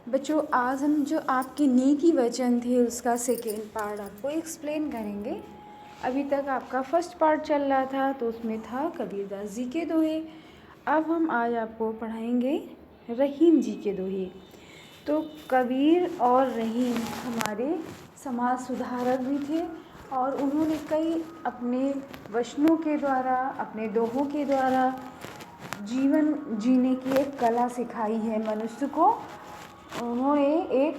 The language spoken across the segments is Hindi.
बच्चों, आज हम जो आपके नीति वचन थे उसका सेकेंड पार्ट आपको एक्सप्लेन करेंगे। अभी तक आपका फर्स्ट पार्ट चल रहा था तो उसमें था कबीरदास जी के दोहे। अब हम आज आपको पढ़ाएंगे रहीम जी के दोहे। तो कबीर और रहीम हमारे समाज सुधारक भी थे और उन्होंने कई अपने वचनों के द्वारा, अपने दोहों के द्वारा जीवन जीने की एक कला सिखाई है मनुष्य को। उन्होंने एक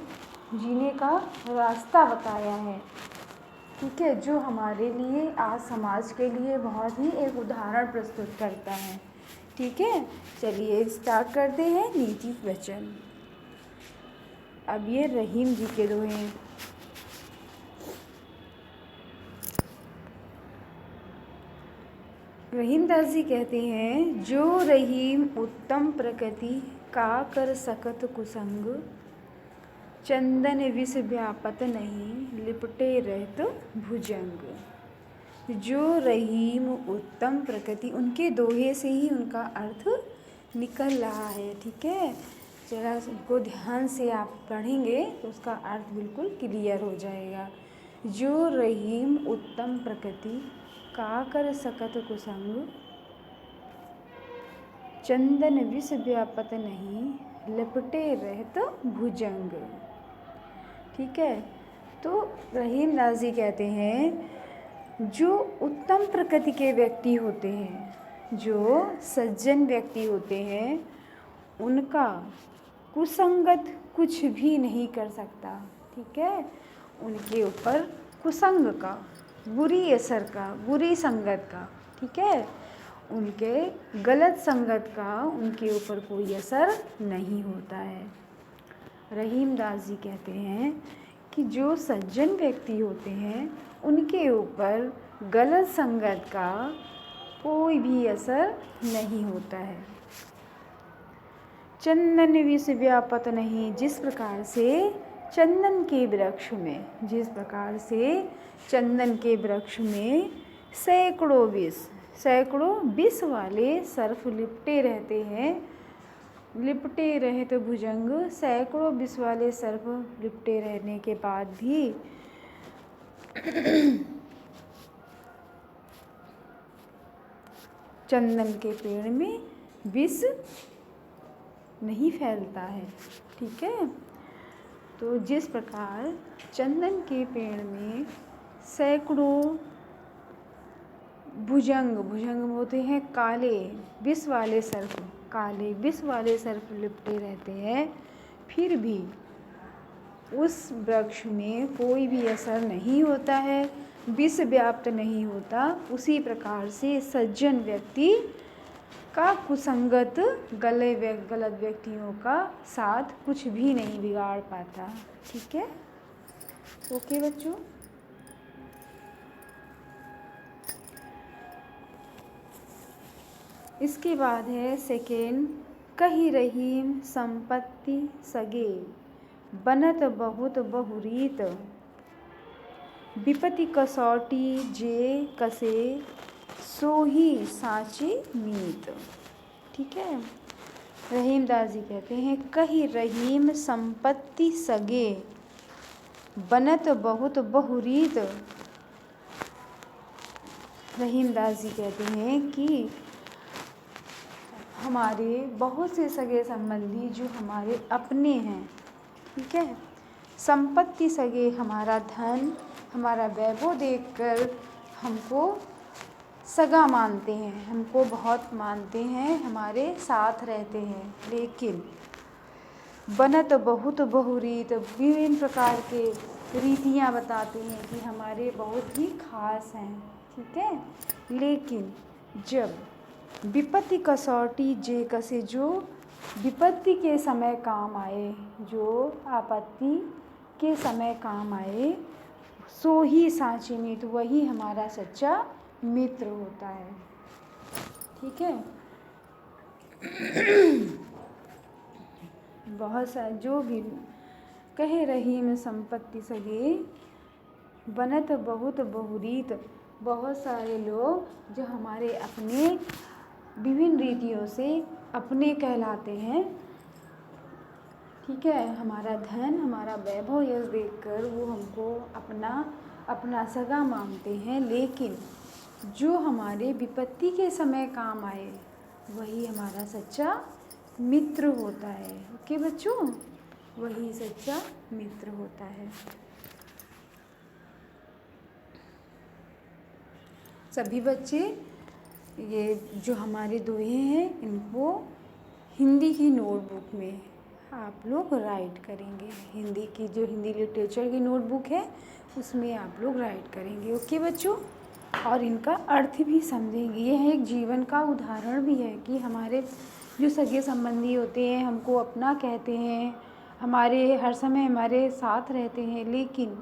जीने का रास्ता बताया है, ठीक है, जो हमारे लिए आज समाज के लिए बहुत ही एक उदाहरण प्रस्तुत करता है। ठीक है, चलिए स्टार्ट करते हैं नीति वचन। अब ये रहीम जी के दोहे हैं। रहीमदास जी कहते हैं, जो रहीम उत्तम प्रकृति का कर सकत कुसंग, चंदन विष व्यापत नहीं लिपटे रहत भुजंग। जो रहीम उत्तम प्रकृति, उनके दोहे से ही उनका अर्थ निकल रहा है। ठीक है, जरा उसको ध्यान से आप पढ़ेंगे तो उसका अर्थ बिल्कुल क्लियर हो जाएगा। जो रहीम उत्तम प्रकृति का कर सकत कुसंग, चंदन विष व्यापत नहीं लिपटे रहत भुजंग। ठीक है, तो रहीमदास जी कहते हैं, जो उत्तम प्रकृति के व्यक्ति होते हैं, जो सज्जन व्यक्ति होते हैं, उनका कुसंगत कुछ भी नहीं कर सकता। ठीक है, उनके ऊपर कुसंग का, बुरी असर का, बुरी संगत का, ठीक है, उनके गलत संगत का उनके ऊपर कोई असर नहीं होता है। रहीमदास जी कहते हैं कि जो सज्जन व्यक्ति होते हैं उनके ऊपर गलत संगत का कोई भी असर नहीं होता है। चंदन विष व्यापत नहीं, जिस प्रकार से चंदन के वृक्ष में, जिस प्रकार से चंदन के वृक्ष में सैकड़ों विष वाले सर्प लिपटे रहते हैं, लिपटे रहे तो भुजंग, सैकड़ों विष वाले सर्प लिपटे रहने के बाद भी चंदन के पेड़ में विष नहीं फैलता है। ठीक है, तो जिस प्रकार चंदन के पेड़ में सैकड़ों भुजंग होते हैं काले विष वाले सर्प, काले विष वाले सर्प लिपटे रहते हैं, फिर भी उस वृक्ष में कोई भी असर नहीं होता है, विष व्याप्त नहीं होता, उसी प्रकार से सज्जन व्यक्ति का कुसंगत गलत व्यक्तियों का साथ कुछ भी नहीं बिगाड़ पाता। ठीक है, ओके बच्चों। इसके बाद है सेकेंड, कही रहीम संपत्ति सगे, बनत बहुत बहुरीत, विपत्ति कसौटी जे कसे, सोही साची मीत। ठीक है, रहीमदास जी कहते हैं, कही रहीम संपत्ति सगे, बनत बहुत बहुरीत। रहीमदास जी कहते हैं कि हमारे बहुत से सगे संबंधी जो हमारे अपने हैं, ठीक है, संपत्ति सगे, हमारा धन, हमारा वैभव देखकर हमको सगा मानते हैं, हमको बहुत मानते हैं, हमारे साथ रहते हैं, लेकिन बनत बहुत बहुरीत, विभिन्न प्रकार के रीतियाँ बताते हैं कि हमारे बहुत ही खास हैं। ठीक है, लेकिन जब विपत्ति कसौटी जे कसे, जो विपत्ति के समय काम आए, जो आपत्ति के समय काम आए, सो ही साची मित्र, वही हमारा सच्चा मित्र होता है। ठीक है, बहुत सारे जो भी कहे रहीम संपत्ति सगे, बनत बहुत बहुरीत, बहुत सारे लोग जो हमारे अपने विभिन्न रीतियों से अपने कहलाते हैं। ठीक है। हमारा धन, हमारा वैभव यश देखकर वो हमको अपना सगा मानते हैं, लेकिन जो हमारे विपत्ति के समय काम आए वही हमारा सच्चा मित्र होता है। ओके बच्चों, वही सच्चा मित्र होता है। सभी बच्चे ये जो हमारे दोहे हैं इनको हिंदी की नोटबुक में आप लोग राइट करेंगे। हिंदी की जो हिंदी लिटरेचर की नोटबुक है उसमें आप लोग राइट करेंगे। ओके बच्चों, और इनका अर्थ भी समझेंगे। यह एक जीवन का उदाहरण भी है कि हमारे जो सगे संबंधी होते हैं हमको अपना कहते हैं, हमारे हर समय हमारे साथ रहते हैं, लेकिन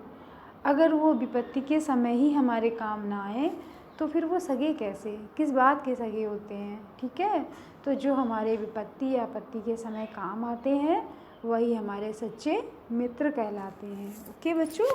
अगर वो विपत्ति के समय ही हमारे काम ना आए तो फिर वो सगे कैसे, किस बात के सगे होते हैं। ठीक है, तो जो हमारे विपत्ति या आपत्ति के समय काम आते हैं वही हमारे सच्चे मित्र कहलाते हैं। ओके बच्चों।